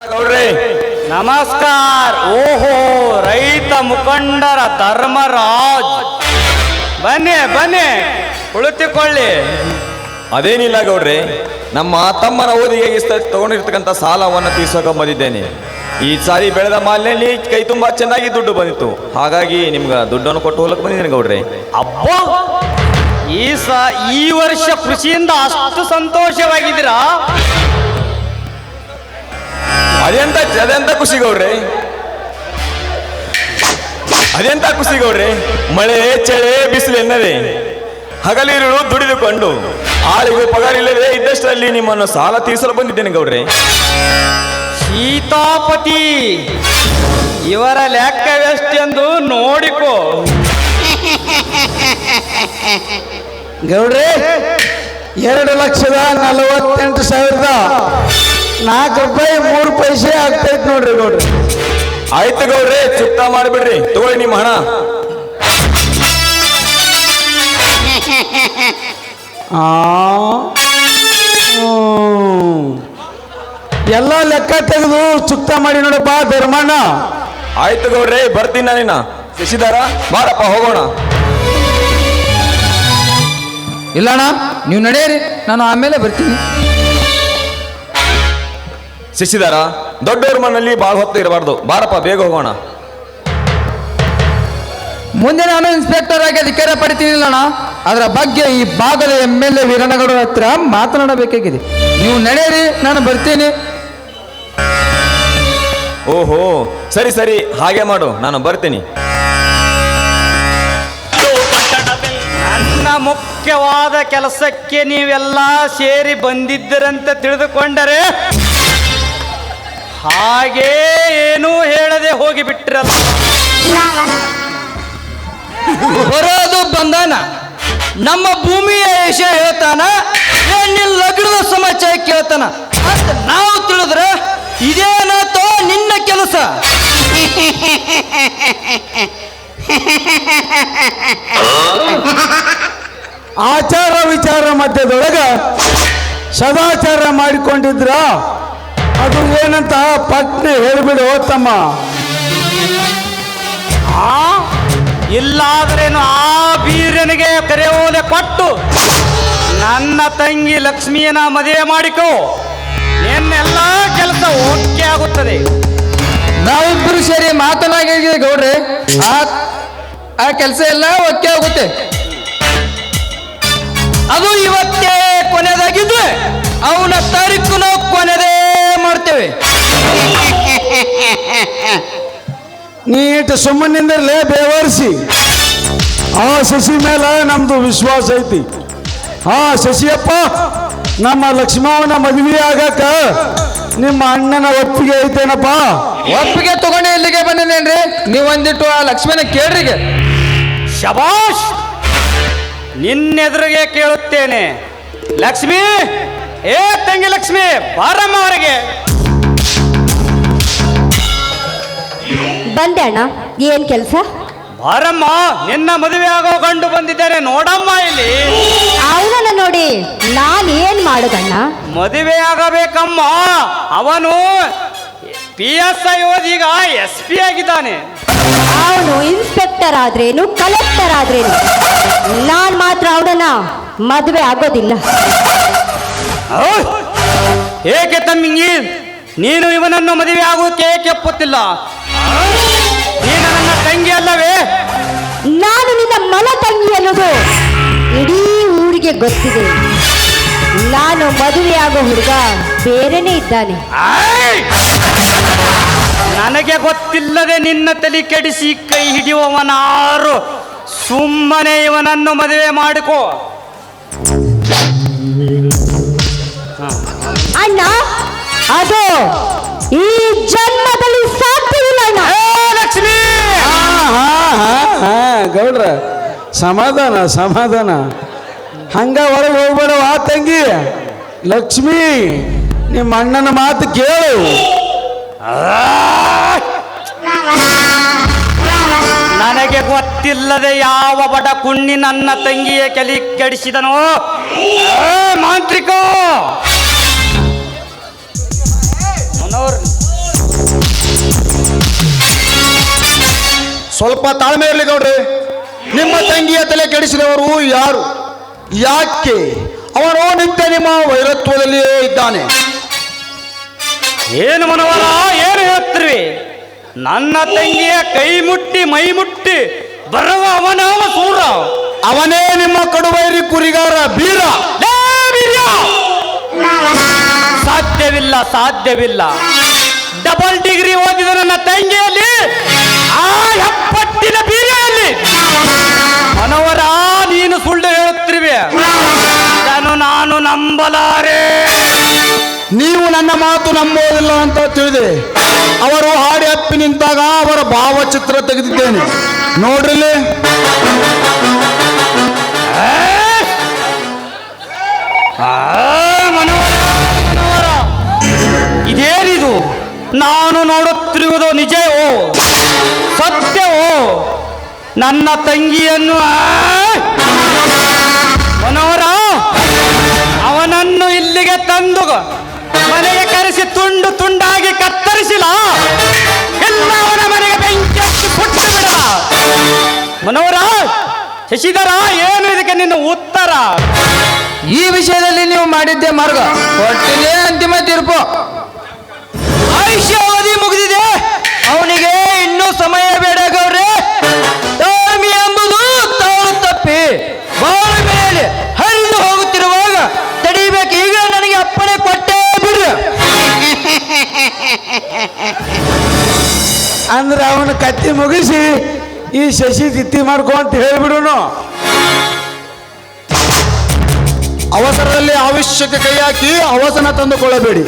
ಗೌಡ್ರಿ ನಮಸ್ಕಾರ. ಓಹೋ, ರೈತ ಮುಖಂಡರ ಧರ್ಮರಾಜ್, ಬನ್ನಿ ಬನ್ನಿ ಕುಳಿತುಕೊಳ್ಳಿ. ಅದೇನಿಲ್ಲ ಗೌಡ್ರಿ, ನಮ್ಮ ತಮ್ಮನ ಓದಿಗೆ ತಗೊಂಡಿರ್ತಕ್ಕಂಥ ಸಾಲವನ್ನು ತೀರ್ಸೋಕೆ ಬಂದಿದ್ದೇನೆ. ಈ ಸಾರಿ ಬೆಳೆದ ಮಾಲಿನಲ್ಲಿ ಕೈ ತುಂಬಾ ಚೆನ್ನಾಗಿ ದುಡ್ಡು ಬಂದಿತ್ತು, ಹಾಗಾಗಿ ನಿಮ್ಗೆ ದುಡ್ಡನ್ನು ಕೊಟ್ಟು ಹೋಗಕ್ಕೆ ಬಂದಿದ್ದೇನೆ ಗೌಡ್ರಿ. ಅಬ್ಬಾ, ಈ ವರ್ಷ ಕೃಷಿಯಿಂದ ಅಷ್ಟು ಸಂತೋಷವಾಗಿದ್ದೀರಾ? ಅದೆಂತ ಖುಷಿ ಗೌಡ್ರಿ, ಅದೆಂತ ಖುಷಿ ಗೌಡ್ರಿ. ಮಳೆ ಚಳಿ ಬಿಸಿಲು ಎನ್ನದೆ ಹಗಲಿರುಳು ದುಡಿದುಕೊಂಡು ಆಳಿಗೂ ಪಗಾರಿಲ್ಲದೆ ಇದ್ದಷ್ಟರಲ್ಲಿ ನಿಮ್ಮನ್ನು ಸಾಲ ತೀರಿಸಲು ಬಂದಿದ್ದೇನೆ ಗೌಡ್ರಿ. ಸೀತಾಪತಿ, ಇವರ ಲೆಕ್ಕವೆಷ್ಟೆಂದು ನೋಡಿಕೋ. ಗೌಡ್ರಿ, 2,48,400 ಆಗ್ತೈತಿ ನೋಡ್ರಿ ಗೌಡ್ರಿ. ಆಯ್ತು ಗೌಡ್ರಿ, ಚುಕ್ತಾ ಮಾಡಿಬಿಡ್ರಿ, ತಗೊಳ್ಳಿ ನಿಮ್ಮ ಹಣ. ಎಲ್ಲ ಲೆಕ್ಕ ತೆಗೆದು ಚುಕ್ತಾ ಮಾಡಿ ನೋಡಪ್ಪ ಧರ್ಮಣ್ಣ. ಆಯ್ತು ಗೌಡ್ರಿ, ಬರ್ತೀನಿ ನಾನಿನ್ನ. ಶಶಿಧರ, ಬಾರಪ್ಪ ಹೋಗೋಣ. ಇಲ್ಲಣ್ಣ, ನೀವು ನಡೆಯಿರಿ, ನಾನು ಆಮೇಲೆ ಬರ್ತೀನಿ. ಶಶಿಧರ, ದೊಡ್ಡವ್ರ ಮನೆಯಲ್ಲಿ ಭಾಳ ಹೊತ್ತು ಇರಬಾರ್ದು, ಬಾರಪ್ಪ ಬೇಗ ಹೋಗೋಣ. ಮುಂದೆ ನಾನು ಇನ್ಸ್ಪೆಕ್ಟರ್ ಆಗಿ ಅಧಿಕಾರ ಪಡಿತೀನಿಲ್ಲಣ್ಣ, ಅದರ ಬಗ್ಗೆ ಈ ಭಾಗದ MLA ವೀರಣ್ಣಗೌಡರ ಹತ್ರ ಮಾತನಾಡಬೇಕಾಗಿದೆ. ನೀವು ನಡೆಯಿರಿ, ನಾನು ಬರ್ತೀನಿ. ಓಹೋ, ಸರಿ ಸರಿ, ಹಾಗೆ ಮಾಡು, ನಾನು ಬರ್ತೀನಿ. ನನ್ನ ಮುಖ್ಯವಾದ ಕೆಲಸಕ್ಕೆ ನೀವೆಲ್ಲ ಸೇರಿ ಬಂದಿದ್ದರಂತ ತಿಳಿದುಕೊಂಡರೆ ಹಾಗೇ ಏನೂ ಹೇಳದೆ ಹೋಗಿಬಿಟ್ಟಿರಲ್ಲ. ಬರೋದು ಬಂದಾನ, ನಮ್ಮ ಭೂಮಿಯ ವಿಷಯ ಹೇಳ್ತಾನ, ನಿನ್ನ ಲಗ್ನದ ಸಮಾಚಾರ ಕೇಳ್ತಾನ ಅಂತ ನಾವು ತಿಳಿದ್ರೆ ಇದೇನಾತೋ ನಿನ್ನ ಕೆಲಸ. ಆಚಾರ ವಿಚಾರ ಮಧ್ಯದೊಳಗ ಸದಾಚಾರ ಮಾಡಿಕೊಂಡಿದ್ರ ಅದು ಏನಂತ ಪಟ್ನೆ ಹೇಳ್ಬಿಡು ತಮ್ಮ. ಇಲ್ಲಾದ್ರೇನು ಆ ಬೀರನಿಗೆ ಕರೆಯೋಲೆ ಕೊಟ್ಟು ನನ್ನ ತಂಗಿ ಲಕ್ಷ್ಮಿಯನ್ನ ಮದುವೆ ಮಾಡಿಕೋ, ನಿನ್ನೆಲ್ಲ ಕೆಲಸ ಓಕೆ ಆಗುತ್ತದೆ. ನಾವಿಬ್ಬರು ಸೇರಿ ಮಾತನಾಗಿದೆ ಗೌಡ್ರೆ, ಆ ಕೆಲಸ ಎಲ್ಲ ಓಕೆ ಆಗುತ್ತೆ. ಅದು ಇವತ್ತೇ ಕೊನೆಯದಾಗಿದ್ರೆ ಅವನ ತಾರೀಕು ನಾವು ಕೊನೆದೇ ಮಾಡ್ತೇವೆ. ನೀಟ್ ಸುಮ್ಮನಿಂದಲೇ ಬೇವರ್ಸಿ. ಆ ಶಶಿ ಮೇಲೆ ನಮ್ದು ವಿಶ್ವಾಸ ಐತಿ. ಶಶಿಯಪ್ಪ, ನಮ್ಮ ಲಕ್ಷ್ಮವ್ವನ ಮದುವೆ ಆಗಕ್ಕ ನಿಮ್ಮ ಅಣ್ಣನ ಒಪ್ಪಿಗೆ ಐತೇನಪ್ಪ? ಒಪ್ಪಿಗೆ ತಗೊಂಡು ಇಲ್ಲಿಗೆ ಬಂದಿದ್ದೇನ್ರಿ, ನೀವು ಒಂದಿಟ್ಟು ಆ ಲಕ್ಷ್ಮಣ ಕೇಳ್ರಿಗೆ. ಶಬಾಷ್, ನಿನ್ನೆದುರಿಗೆ ಕೇಳುತ್ತೇನೆ. ಲಕ್ಷ್ಮಿ, ಏ ತಂಗಿ ಲಕ್ಷ್ಮಿ, ಬಾರಮ್ಮ ಹೊರಗೆ. ಬಂದೆ ಅಣ್ಣ, ಏನ್ ಕೆಲಸ? ಬಾರಮ್ಮ, ನಿನ್ನ ಮದುವೆ ಆಗೋ ಗಂಡು ಬಂದಿದ್ದೇನೆ, ನೋಡಮ್ಮ ಇಲ್ಲಿ. ಅವನನ್ನ ನೋಡಿ ನಾನ್ ಏನ್ ಮಾಡುದಣ್ಣ? ಮದುವೆ ಆಗಬೇಕಮ್ಮ, ಅವನು PSI ಓದೀಗ SP ಆಗಿದ್ದಾನೆ. ಅವನು ಇನ್ಸ್ಪೆಕ್ಟರ್ ಆದ್ರೇನು, ಕಲೆಕ್ಟರ್ ಆದ್ರೇನು, ನಾನ್ ಮಾತ್ರ ಅವನನ್ನ ಮದುವೆ ಆಗೋದಿಲ್ಲ. ಏಕೆ ತಮ್ಮಿಂಗಿ, ನೀನು ಇವನನ್ನು ಮದುವೆ ಆಗೋಕೆ ಏಕೆ ಒಪ್ಪುತ್ತಿಲ್ಲ? ನೀನು ನನ್ನ ತಂಗಿ ಅಲ್ಲವೇ? ನಾನು ನಿನ್ನ ಮನ ತಂಗಿ ಅನ್ನೋದು ಇಡೀ ಊರಿಗೆ ಗೊತ್ತಿದೆ. ನಾನು ಮದುವೆ ಆಗೋ ಹುಡುಗ ಬೇರೆನೇ ಇದ್ದಾನೆ. ನನಗೆ ಗೊತ್ತಿಲ್ಲದೆ ನಿನ್ನ ತಲೆ ಕೆಡಿಸಿ ಕೈ ಹಿಡಿಯುವವನಾರು, ಸುಮ್ಮನೆ ಇವನನ್ನು ಮದುವೆ ಮಾಡಿಕೋ. ಅಣ್ಣ, ಅದು ಈ ಜನ್ಮದಲ್ಲಿ ಸಾಧ್ಯವಿಲ್ಲ ಅಣ್ಣ. ಲಕ್ಷ್ಮಿ, ಗೌಡ್ರ, ಸಮಾಧಾನ ಸಮಾಧಾನ, ಹಂಗ ಒಳಗೆ ಹೋಗ್ಬೇಡವ ತಂಗಿ. ಲಕ್ಷ್ಮಿ, ನಿಮ್ಮ ಅಣ್ಣನ ಮಾತು ಕೇಳು. ನನಗೆ ಗೊತ್ತಿಲ್ಲದೆ ಯಾವ ಬಡ ಕುಣ್ಣಿ ನನ್ನ ತಂಗಿಯ ಕಲಿ ಕೆಡಿಸಿದನೋ. ಮಾಂತ್ರಿಕ, ಮನೋರ್ ಸ್ವಲ್ಪ ತಾಳ್ಮೆ ಇರಲಿ ಗೌಡ್ರೆ. ನಿಮ್ಮ ತಂಗಿಯ ತಲೆ ಕೆಡಿಸಿದವರು ಯಾರು? ಯಾಕೆ? ಅವನು ನಿತ್ಯ ನಿಮ್ಮ ವೈರತ್ವದಲ್ಲಿಯೇ ಇದ್ದಾನೆ. ಏನು ಮನವರ, ಏನು ಹೇಳ್ತಿರ್ವಿ? ನನ್ನ ತಂಗಿಯ ಕೈ ಮುಟ್ಟಿ ಮೈ ಮುಟ್ಟಿ ಬರುವ ಅವನವ ಸೂರ. ಅವನೇ ನಿಮ್ಮ ಕಡುವೈರಿ ಕುರಿಗಾರ ಬೀರ. ಲೇ ವೀರ್ಯ! ಸಾಧ್ಯವಿಲ್ಲ, ಸಾಧ್ಯವಿಲ್ಲ. ಡಬಲ್ ಡಿಗ್ರಿ ಓದಿದ ನನ್ನ ತಂಗಿಯಲ್ಲಿ, ಆ ಹೆಪ್ಪಟ್ಟಿನ ಬೀರೆಯಲ್ಲಿ ಮನವರ ನೀನು ಸುಳ್ಳು ಹೇಳುತ್ತಿರುವೆ. ನಾನು ನಂಬಲಾರೆ. ನೀವು ನನ್ನ ಮಾತು ನಂಬೋದಿಲ್ಲ ಅಂತ ತಿಳಿದೆ ಅವರು ಹಾಡಿ ಹಪ್ಪಿ ನಿಂತಾಗ ಅವರ ಭಾವಚಿತ್ರ ತೆಗೆದಿದ್ದೇನೆ ನೋಡ್ರಿಲ್ಲಿ. ಮನೋಹರ, ಇದೇನಿದು? ನಾನು ನೋಡುತ್ತಿರುವುದು ನಿಜವೋ ಸತ್ಯವೋ? ನನ್ನ ತಂಗಿಯನ್ನು ಮನೋಹರ, ಅವನನ್ನು ಇಲ್ಲಿಗೆ ತಂದು ಮನೆಗೆ ಕರೆಸಿ ತುಂಡು ತುಂಡಾಗಿ ಕತ್ತರಿಸಿಲ್ಲ, ಎಲ್ಲ ಅವನ ಮನೆಗೆ ಬೆಂಕಿ ಹಚ್ಚಿ ಕೊಟ್ಟು ಬಿಡಲ. ಮನೋಹರ, ಶಶಿಧರ, ಏನು ಇದಕ್ಕೆ ನಿನ್ನ ಉತ್ತರ? ಈ ವಿಷಯದಲ್ಲಿ ನೀವು ಮಾಡಿದ್ದೆ ಮಾರ್ಗ, ಒಟ್ಟಿಗೆ ಅಂತಿಮ ತೀರ್ಪು. ಆಯುಷ್ಯಾವಧಿ ಮುಗಿದಿದೆ, ಅವನಿಗೆ ಇನ್ನೂ ಸಮಯ ಬೇಡ ಗೌಡ್ರೆ. ತಾಳ್ಮೆ ಎಂಬುದು ತಾಳು ತಪ್ಪಿ ಬಾಳ ಮೇಲೆ ಹರಿದು ಹೋಗುತ್ತಿರುವಾಗ ತಡಿಬೇಕು. ಈಗ ನನಗೆ ಅಪ್ಪಣೆ ಕೊಟ್ಟೇ ಬಿಡ್ರಿ. ಅಂದ್ರೆ ಅವನ ಕತ್ತಿ ಮುಗಿಸಿ ಈ ಶಶಿ ತಿತ್ತಿ ಮಾಡ್ಕೊ ಅಂತ ಹೇಳ್ಬಿಡುನು. ಅವಸರದಲ್ಲಿ ಅವಶ್ಯಕ ಕೈ ಹಾಕಿ ಅವಸನ ತಂದುಕೊಳ್ಳಬೇಡಿ.